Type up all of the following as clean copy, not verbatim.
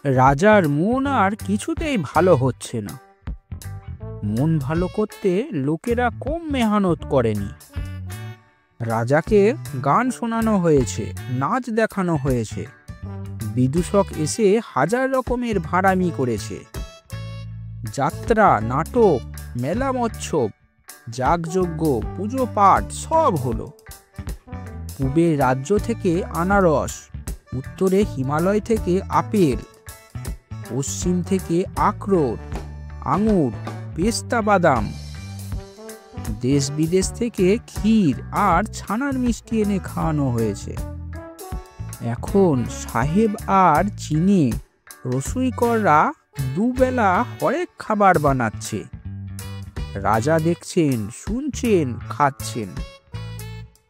রাজার মন আর কিছুতেই ভালো হচ্ছে না। মন ভালো করতে লোকেরা কম মেহনত করেনি। রাজাকে গান শোনানো হয়েছে, নাচ দেখানো হয়েছে, বিদূষক এসে হাজার রকমের ভাড়ামি করেছে। যাত্রা, নাটক, মেলা মৎসব, যাগযজ্ঞ, পুজো পাঠ সব হলো। পূবের রাজ্য থেকে আনারস, উত্তরে হিমালয় থেকে আপেল, পশ্চিম থেকে আখরোট, আঙুর, পেস্তা বাদাম, দেশ বিদেশ থেকে ক্ষীর আর ছানার মিষ্টি এনে খাওয়ানো হয়েছে। এখন সাহেব আর চীনে রসুইকররা দুবেলা হরেক খাবার বানাচ্ছে। রাজা দেখছেন, শুনছেন, খাচ্ছেন,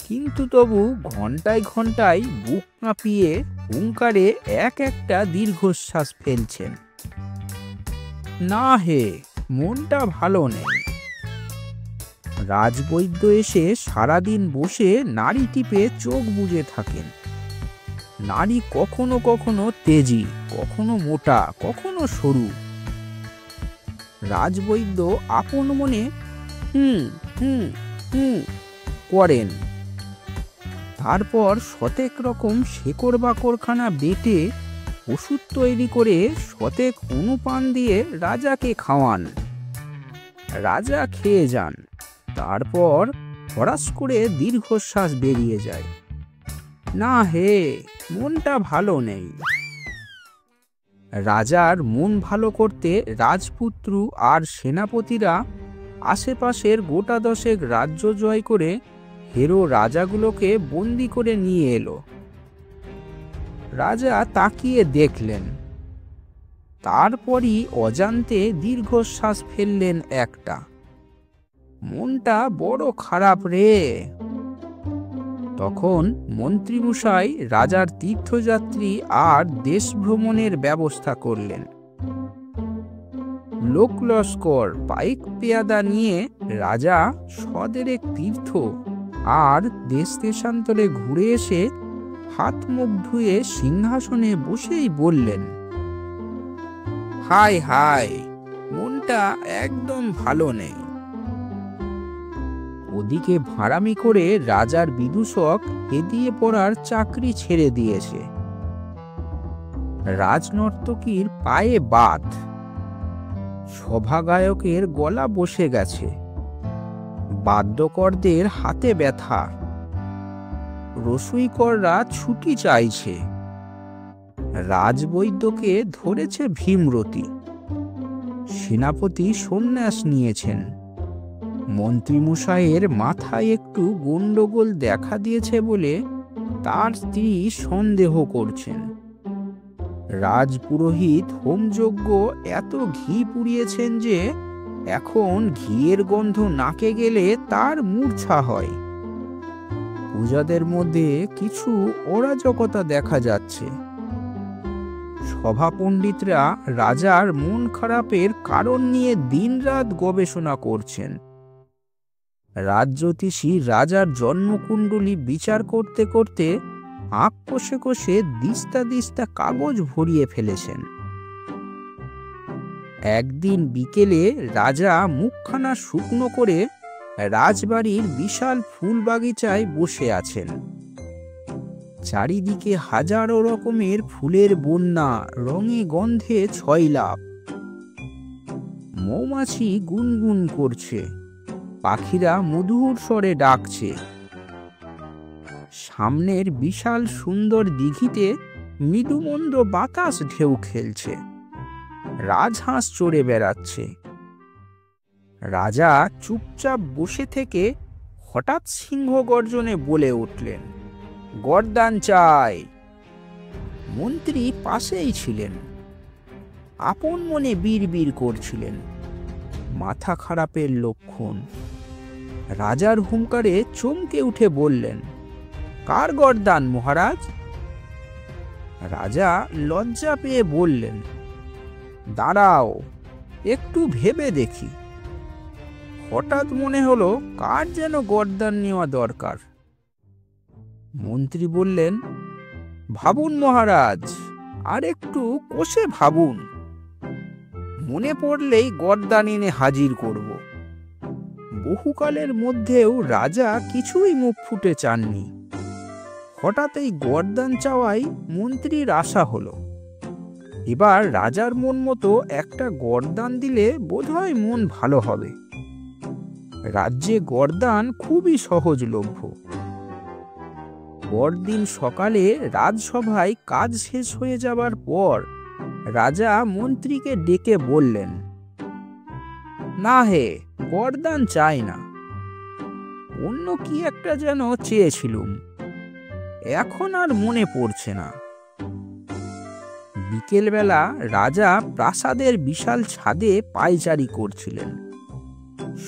কিন্তু তবু ঘন্টায় ঘন্টায় বুক কাঁপিয়ে হুঙ্কারে এক একটা দীর্ঘশ্বাস ফেলছেন। না হে, মনটা ভালো নেই। রাজবৈদ্য এসে সারাদিন বসে নাড়ি টিপে চোখ বুজে থাকেন। নাড়ি কখনো কখনো তেজি, কখনো মোটা, কখনো সরু। রাজবৈদ্য আপন মনে হুম হুম হুম করেন। তারপর শতেক রকম শেকড় বাকড়খানা বেটে ওষুধ তৈরি করে শতেক অনুপান দিয়ে রাজাকে খাওয়ান। রাজা খেয়ে যান। তারপর হঠাৎ করে দীর্ঘশ্বাস বেরিয়ে যায়। না হে, মনটা ভালো নেই। রাজার মন ভালো করতে রাজপুত্র আর সেনাপতিরা আশেপাশের গোটা দশেক রাজ্য জয় করে হেরো রাজাগুলোকে বন্দি করে নিয়ে এলো। রাজা তাকিয়ে দেখলেন, তারপরই অজান্তে দীর্ঘশ্বাস ফেললেন একটা। মনটা বড় খারাপ রে। তখন মন্ত্রীমশাই রাজার তীর্থযাত্রী আর দেশ ভ্রমণের ব্যবস্থা করলেন। লোক লস্কর, পাইক পেয়াদা নিয়ে রাজা সদেরেক তীর্থ আর দেশ দেশান্তরে ঘুরে এসে হাত মুখ ধুয়ে সিংহাসনে বসেই বললেন, হায় হায়, মনটা একদম ভালো নেই। ওদিকে ভাড়ামি করে রাজার বিদূষক হেদিয়ে পড়ার চাকরি ছেড়ে দিয়েছে। রাজনর্তকীর পায়ে বাত, সভাগায়কের গলা বসে গেছে, বাদ্যকরদের হাতে ব্যথা, রসুইকররা ছুটি চাইছে, রাজবৈদ্যকে ধরেছে ভীমরতি, সেনাপতি সন্ন্যাস নিয়েছেন, মন্ত্রীমশাইয়ের মাথায় একটু গন্ডগোল দেখা দিয়েছে বলে তার স্ত্রী সন্দেহ করছেন, রাজপুরোহিত হোমযজ্ঞ এত ঘি পুড়িয়েছেন যে এখন ঘিয়ের গন্ধ নাকে গেলে তার মূর্ছা হয়। পূজাদের মধ্যে কিছু অরাজকতা দেখা যাচ্ছে। সভা পণ্ডিতরা রাজার মন খারাপের কারণ নিয়ে দিনরাত গবেষণা করছেন। রাজজ্যোতিষী রাজার জন্মকুণ্ডলী বিচার করতে করতে আঁক কষে কষে দিস্তা দিস্তা কাগজ ভরিয়ে ফেলেছেন। একদিন বিকেলে রাজা মুখখানা শুকনো করে রাজবাড়ির বিশাল ফুল বাগিচায় বসে আছেন। চারিদিকে হাজারো রকমের ফুলের বন্যা, রঙে গন্ধে ছয়লাভ। মৌমাছি গুনগুন করছে, পাখিরা মধুর স্বরে ডাকছে। সামনের বিশাল সুন্দর দিঘিতে মৃদুমন্দ বাতাস ঢেউ খেলছে, রাজহাঁস চড়ে বেড়াচ্ছে। রাজা চুপচাপ বসে থেকে হঠাৎ সিংহ গর্জনে বলে উঠলেন, গর্দান চাই। মন্ত্রী পাশেই ছিলেন, আপন মনে বিড়বিড় করছিলেন, মাথা খারাপের লক্ষণ। রাজার হুঙ্কারে চমকে উঠে বললেন, কার গর্দান মহারাজ? রাজা লজ্জা পেয়ে বললেন, দাঁড়াও, একটু ভেবে দেখি। হঠাৎ মনে হলো কার যেন গর্দান নেওয়া দরকার। মন্ত্রী বললেন, ভাবুন মহারাজ, আর একটু কষে ভাবুন, মনে পড়লেই গর্দান এনে হাজির করব। বহুকালের মধ্যেও রাজা কিছুই মুখ ফুটে চাননি। হঠাৎ এই গর্দান চাওয়াই মন্ত্রীর আশা হলো। এবার রাজার মন মতো একটা গর্দান দিলে বোধহয় মন ভালো হবে। রাজ্যে গর্দান খুবই সহজলভ্য। পরদিন সকালে রাজসভায় কাজ শেষ হয়ে যাবার পর রাজা মন্ত্রীকে ডেকে বললেন, না হে, গর্দান চাই না, অন্য কি একটা যেন চেয়েছিলুম, এখন আর মনে পড়ছে না। বিকেলবেলা রাজা প্রাসাদের বিশাল ছাদে পায়চারি করছিলেন।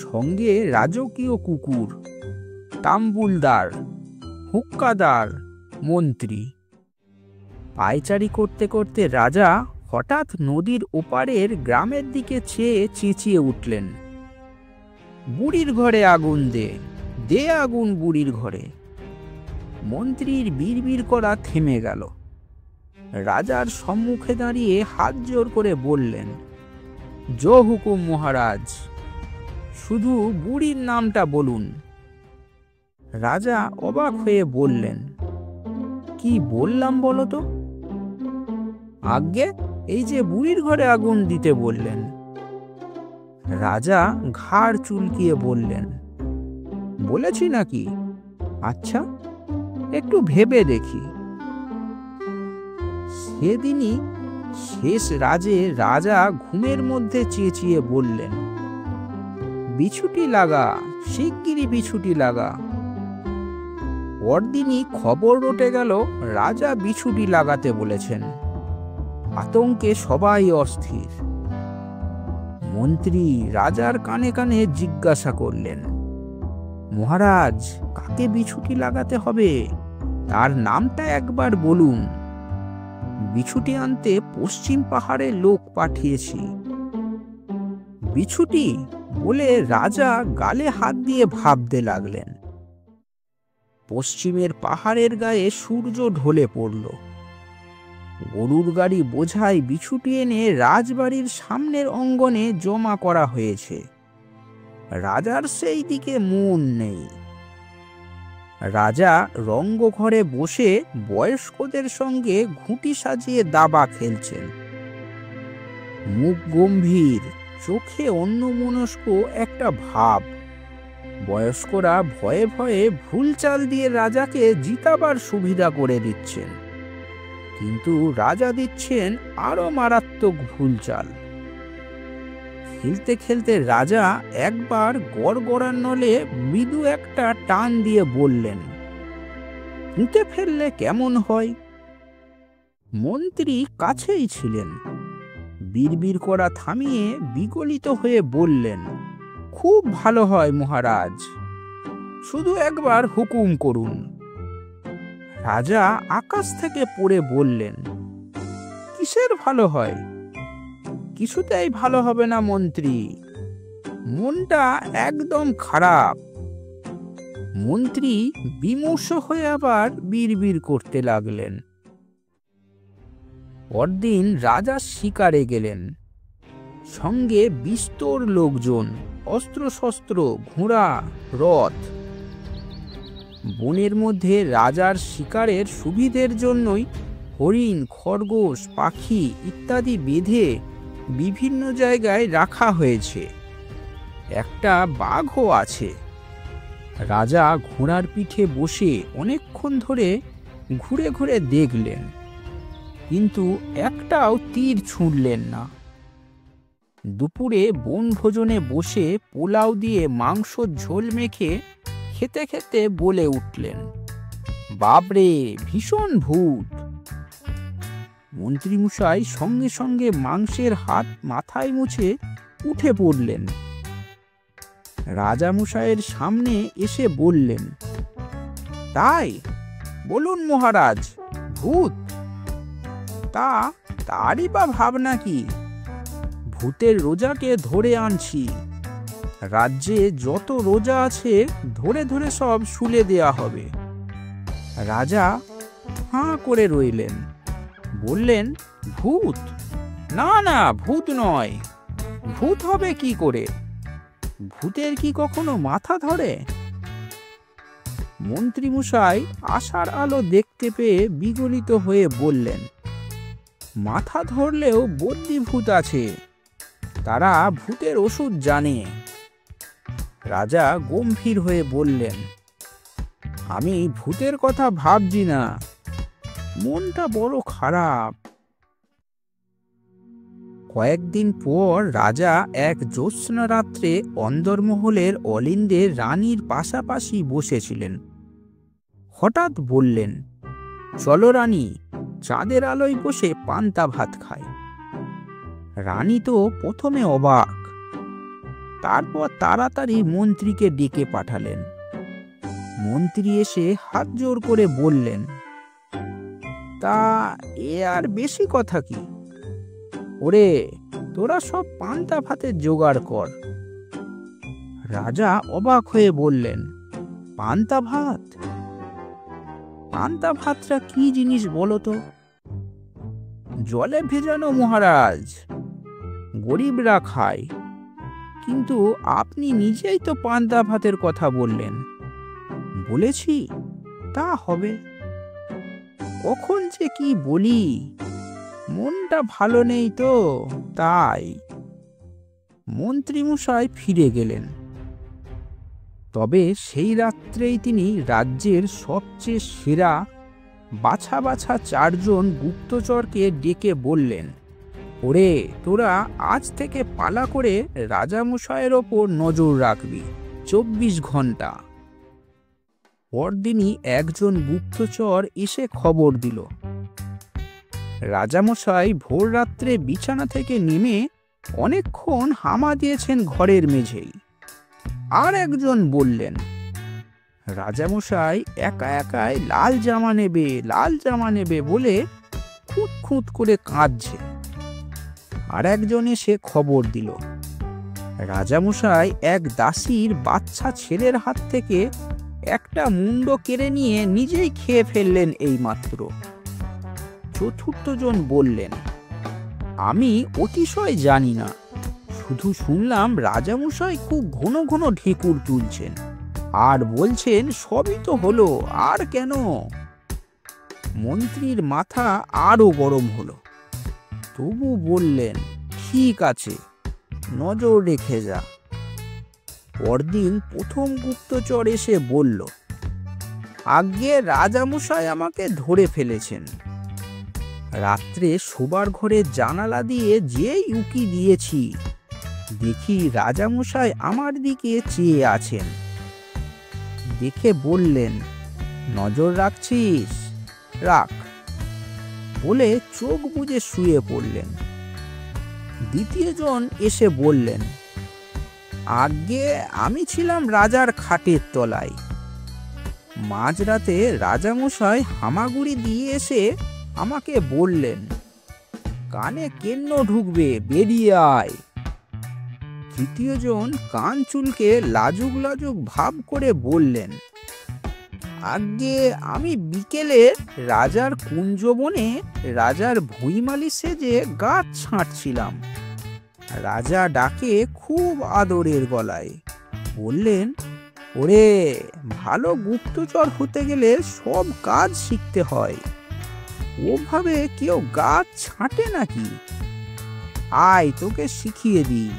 সঙ্গে রাজকীয় কুকুর, তাম্বুলদার, হুক্কাদার, মন্ত্রী। পায়চারি করতে করতে রাজা হঠাৎ নদীর ওপারের গ্রামের দিকে চেয়ে চেঁচিয়ে উঠলেন, বুড়ির ঘরে আগুন দে, দে আগুন বুড়ির ঘরে। মন্ত্রীর বিড়বিড় করা থেমে গেল। রাজার সম্মুখে দাঁড়িয়ে হাত জোর করে বললেন, জো হুকুম মহারাজ, শুধু বুড়ির নামটা বলুন। রাজা অবাক হয়ে বললেন, কি বললাম বলো তো? আজ্ঞে, এই যে বুড়ির ঘরে আগুন দিতে বললেন। রাজা ঘাড় চুলকিয়ে বললেন, বলেছি নাকি? আচ্ছা, একটু ভেবে দেখি। সেদিনই শেষ রাজা ঘুমের মধ্যে চেঁচিয়ে বললেন, বিছুটি লাগা, শিগগিরই বিছুটি লাগা। পরদিনই খবর রটে গেল রাজা বিছুটি লাগাতে বলেছেন। আতঙ্কে সবাই অস্থির। মন্ত্রী রাজার কানে কানে জিজ্ঞাসা করলেন, মহারাজ, কাকে বিছুটি লাগাতে হবে? তার নামটা একবার বলুন। বিছুটি আনতে পশ্চিম পাহাড়ে লোক পাঠিয়েছি। বিছুটি বলে রাজা গালে হাত দিয়ে ভাবতে লাগলেন। পশ্চিমের পাহাড়ের গায়ে সূর্য ঢলে পড়ল। গরুর গাড়ি বোঝাই বিছুটি এনে রাজবাড়ির সামনের অঙ্গনে জমা করা হয়েছে। রাজার সেই দিকে মন নেই। রাজা রঙ্গঘরে বসে বয়স্কদের সঙ্গে ঘুঁটি সাজিয়ে দাবা খেলছেন। মুখ গম্ভীর, চোখে অন্যমনস্ক একটা ভাব। বয়স্করা ভয়ে ভয়ে ভুল চাল দিয়ে রাজাকে জিতাবার সুবিধা করে দিচ্ছেন, কিন্তু রাজা দিচ্ছেন আরো মারাত্মক ভুল চাল। খেলতে খেলতে রাজা একবার গড়গড়ার নলে মৃদু একটা টান দিয়ে বললেন, পুঁতে ফেললে কেমন হয়? মন্ত্রী কাছেই ছিলেন। বিড়বিড় করা থামিয়ে বিগলিত হয়ে বললেন, খুব ভালো হয় মহারাজ, শুধু একবার হুকুম করুন। রাজা আকাশ থেকে পড়ে বললেন, কিসের ভালো হয়? কিছুতেই ভালো হবে না মন্ত্রী, মনটা একদম খারাপ। মন্ত্রী বিমর্ষ হয়ে আবার বিড়বিড় করতে লাগলেন। পরদিন রাজা শিকারে গেলেন। সঙ্গে বিস্তর লোকজন, অস্ত্রশস্ত্র, ঘোড়া, রথ। বনের মধ্যে রাজার শিকারের সুবিধের জন্যই হরিণ, খরগোশ, পাখি ইত্যাদি বেঁধে বিভিন্ন জায়গায় রাখা হয়েছে। একটা বাঘও আছে। রাজা ঘোড়ার পিঠে বসে অনেকক্ষণ ধরে ঘুরে ঘুরে দেখলেন, কিন্তু একটাও তীর ছুঁড়লেন না। দুপুরে বনভোজনে বসে পোলাও দিয়ে মাংসর ঝোল মেখে খেতে খেতে বলে উঠলেন, বাপরে, ভীষণ ভূত। মন্ত্রীমশাই সঙ্গে সঙ্গে মাংসের হাত মাথায় মুছে উঠে পড়লেন। রাজামশাইয়ের সামনে এসে বললেন, তাই বলুন মহারাজ, ভূত? তারই বা ভাবনা কি? ভূতের রোজাকে ধরে আনছি। রাজ্যে যত রোজা আছে ধরে ধরে সব শুলে দেয়া হবে। রাজা হাঁ করে রইলেন। বললেন, ভূত? না না, ভূত নয়। ভূত হবে কি করে? ভূতের কি কখনো মাথা ধরে? মন্ত্রীমশাই আশার আলো দেখতে পেয়ে বিগলিত হয়ে বললেন, মাথা ধরলেও বদ্যি ভূত আছে, তারা ভূতের ওষুধ জানে। রাজা গম্ভীর হয়ে বললেন, আমি ভূতের কথা ভাবছি না, মনটা বড় খারাপ। কয়েকদিন পর রাজা এক জ্যোৎস্না রাত্রে অন্দরমহলের অলিন্দে রানীর পাশাপাশি বসেছিলেন। হঠাৎ বললেন, চলো রানী, চাঁদের আলোয় বসে পান্তা ভাত খায়। রানী তো প্রথমে অবাক, তারপর তাড়াতাড়ি মন্ত্রীকে ডেকে পাঠালেন। মন্ত্রী এসে হাত জোর করে বললেন, তা এ আর বেশি কথা কি? ওরে, তোরা সব পান্তা ভাতের জোগাড় কর। রাজা অবাক হয়ে বললেন, পান্তা ভাত? পান্তা ভাতটা কি জিনিস বলো তো? জলে ভেজানো মহারাজ, গরিবরা খায়। কিন্তু আপনি নিজেই তো পান্তা ভাতের কথা বললেন। বলেছি, তা হবে। কখন যে কি বলি, মনটা ভালো নেই তো, তাই। মন্ত্রীমশাই ফিরে গেলেন। তবে সেই রাত্রেই তিনি রাজ্যের সবচেয়ে সেরা বাছা বাছা 4 জন গুপ্তচরকে ডেকে বললেন, ওরে, তোরা আজ থেকে পালা করে রাজামশাইয়ের ওপর নজর রাখবি 24 ঘন্টা। পরদিনই একজন গুপ্তচর এসে খবর দিল, রাজামশাই ভোর রাত্রে বিছানা থেকে নেমে অনেকক্ষণ হামা দিয়েছেন ঘরের মেঝেই। আর একজন বললেন, রাজামশাই একা একাই লাল জামা নেবে বলে খুঁত খুঁত করে কাঁদছে। আর একজন এসে খবর দিল, রাজামশাই এক দাসীর বাচ্চা ছেলের হাত থেকে একটা মুন্ড কেড়ে নিয়ে নিজেই খেয়ে ফেললেন এইমাত্র। চতুর্থ জন বললেন, আমি অতিশয় জানি না, শুধু শুনলাম রাজামশাই খুব ঘন ঘন ঢেকুর তুলছেন আর বলছেন সবই তো হলো, আর কেন? মন্ত্রীর মাথা আরো গরম হলো, তবু বললেন, ঠিক আছে, নজর রেখে যা। পরদিন প্রথম গুপ্তচর এসে বলল, আজ্ঞে রাজামশাই আমাকে ধরে ফেলেছেন। রাত্রে শোবার ঘরে জানালা দিয়ে যেই উকি দিয়েছি, দেখি রাজামশাই আমার দিকে চেয়ে আছেন। দেখে বললেন, নজর রাখছিস? রাখ, বলে চোখ বুজে শুয়ে পড়লেন। দ্বিতীয় জন এসে বললেন, আজ্ঞে আমি ছিলাম রাজার খাটের তলায়। মাঝরাতে রাজামশাই হামাগুড়ি দিয়ে এসে আমাকে বললেন, কানে কেন্ন ঢুকবে, বেরিয়ে আয়। তৃতীয় জন কান চুলকে লাজুক লাজুক ভাব করে বললেন, আজ্ঞে আমি বিকেলে রাজার কুঞ্জবনে রাজার ভুঁইমালি সেজে গাছ ছাঁটছিলাম। রাজা ডাকে খুব আদরের গলায়, বললেন, ওরে, ভালো গুপ্তচর হতে গেলে সব কাজ শিখতে হয়, ওভাবে কেউ গাছ ছাঁটে নাকি? আয় তোকে শিখিয়ে দিই।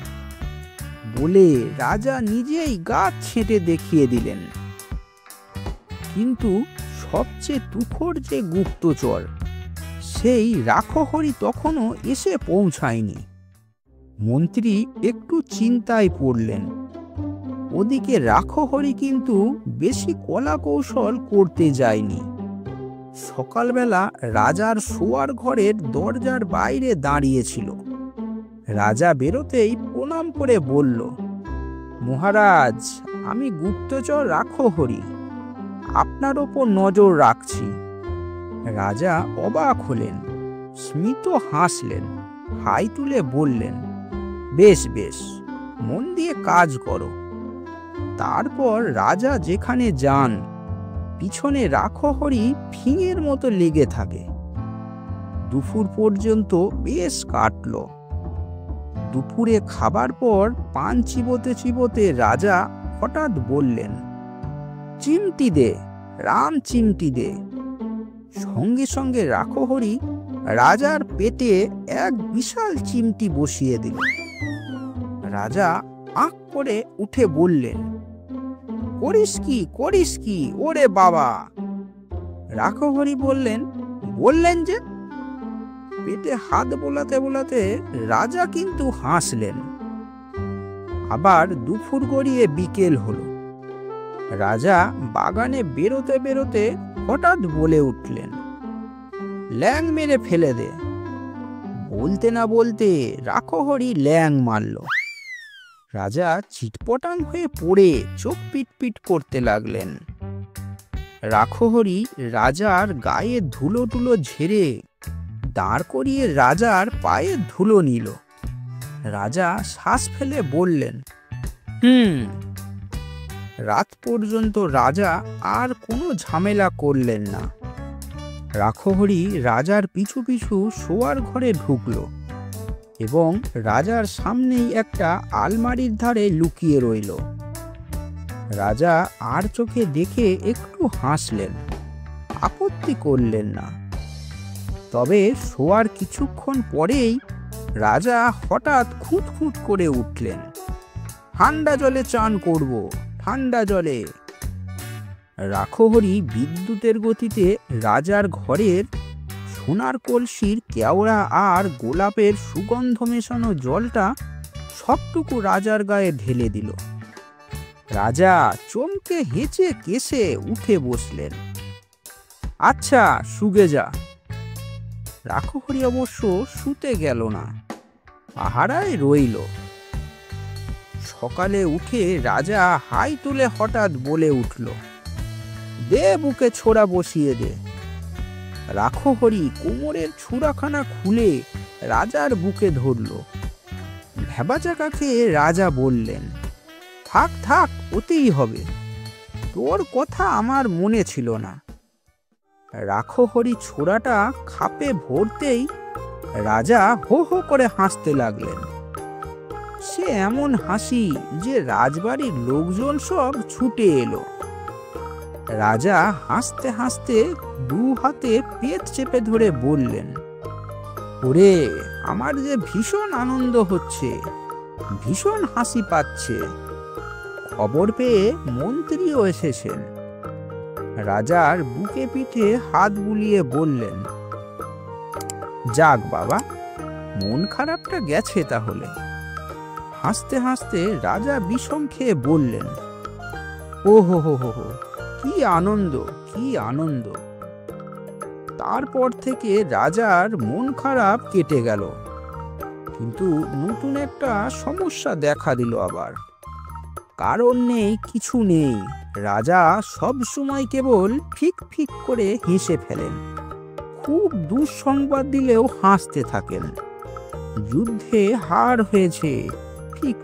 বলে রাজা নিজেই গাছ ছেঁটে দেখিয়ে দিলেন। কিন্তু সবচেয়ে তুখোড় যে গুপ্তচর, সেই রাখহরি তখনও এসে পৌঁছায়নি। মন্ত্রী একটু চিন্তায় পড়লেন। ওদিকে রাখহরি কিন্তু বেশি কলা কৌশল করতে যায়নি। সকালবেলা রাজার শোয়ার ঘরের দরজার বাইরে দাঁড়িয়েছিল। রাজা বেরোতেই প্রণাম করে বলল, মহারাজ, আমি গুপ্তচর রাখহরি, আপনার ওপর নজর রাখছি। রাজা অবাক হলেন, স্মিত হাসলেন, হাই তুলে বললেন, বেশ বেশ, মন দিয়ে কাজ করো। তারপর রাজা যেখানে যান, পিছনে রাখহরি ফিঙের মতো লেগে থাকে। দুপুর পর্যন্ত বেশ কাটল। দুপুরে খাবার পর পান চিবোতে চিবোতে রাজা হঠাৎ বললেন, চিমটি দে, রাম চিমটি দে। সঙ্গে সঙ্গে রাখহরি রাজার পেটে এক বিশাল চিমটি বসিয়ে দিল। রাজা আঁক করে উঠে বললেন, করিস কি ওরে বাবা? রাখহরি বললেন যে। পেটে হাত বোলাতে বোলাতে রাজা কিন্তু হাসলেন। আবার দুপুর গড়িয়ে বিকেল হলো। রাজা বাগানে বেরোতে বেরোতে হঠাৎ বলে উঠলেন, ল্যাং মেরে ফেলে দে। বলতে না বলতে রাখহরি ল্যাং মারল। রাজা চিটপটাং হয়ে পড়ে চোখ পিটপিট করতে লাগলেন। রাখহরি রাজার গায়ে ধুলো টুলো ঝেড়ে দাঁড় করিয়ে রাজার পায়ে ধুলো নিল। রাজা শ্বাস ফেলে বললেন, রাত পর্যন্ত রাজা আর কোনো ঝামেলা করলেন না। রাখহরি রাজার পিছু পিছু শোয়ার ঘরে ঢুকল এবং রাজার সামনেই একটা আলমারির ধারে লুকিয়ে রইল। রাজা আর চোখে দেখে একটু হাসলেন, আপত্তি করলেন না। তবে শোয়ার কিছুক্ষণ পরেই রাজা হঠাৎ খুঁত করে উঠলেন, ঠান্ডা জলে চান করব, ঠান্ডা জলে। রাখহরি বিদ্যুতের গতিতে রাজার ঘরের সোনার কলসির কেওড়া আর গোলাপের সুগন্ধ মেশানো জলটা সবটুকু রাজার গায়ে ঢেলে দিল। রাজা চমকে হেঁচে কেসে উঠে বসলেন। আচ্ছা, শুগে যা। রাখহরি অবশ্য শুতে গেল না, পাহারায় রইল। সকালে উঠে রাজা হাই তুলে হঠাৎ বলে উঠল, দে বুকে ছোড়া বসিয়ে দে। রাখহরি কোমরের ছুরাখানা খুলে রাজার বুকে ধরল। ভেবাচাকা খেয়ে রাজা বললেন, থাক, ওতেই হবে। তোর কথা আমার মনে ছিল না। রাখহরি ছোড়াটা খাপে ভরতেই রাজা হো হো করে হাসতে লাগলেন। সে এমন হাসি যে রাজবাড়ির লোকজন সব ছুটে এলো। রাজা হাসতে হাসতে দু হাতে পেট চেপে ধরে বললেন, ওরে, আমার যে ভীষণ আনন্দ হচ্ছে, ভীষণ হাসি পাচ্ছে। খবর পেয়ে মন্ত্রীও এসেছেন। রাজার বুকে পিঠে হাত বুলিয়ে বললেন, যাক বাবা, মন খারাপটা গেছে তাহলে। হাসতে হাসতে রাজা বিষম খেয়ে বললেন, ও হো, কি আনন্দ। তারপর থেকে রাজার মন খারাপ কেটে গেল। কিন্তু নতুন একটা সমস্যা দেখা দিল আবার। কারণ নেই, কিছু নেই। রাজা সব সময় কেবল ফিক করে হেসে ফেলেন। খুব দুঃসংবাদ দিলেও হাসতে থাকেন। যুদ্ধে হার হয়েছে,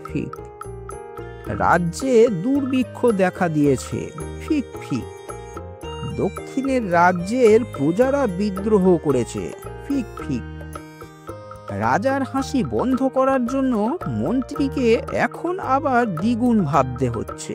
ফিক। রাজ্যে দুর্ভিক্ষ দেখা দিয়েছে, ফিক। দক্ষিণের রাজ্যের প্রজারা বিদ্রোহ করেছে, ফিক। রাজার হাসি বন্ধ করার জন্য মন্ত্রীকে এখন আবার দ্বিগুণ ভাবতে হচ্ছে।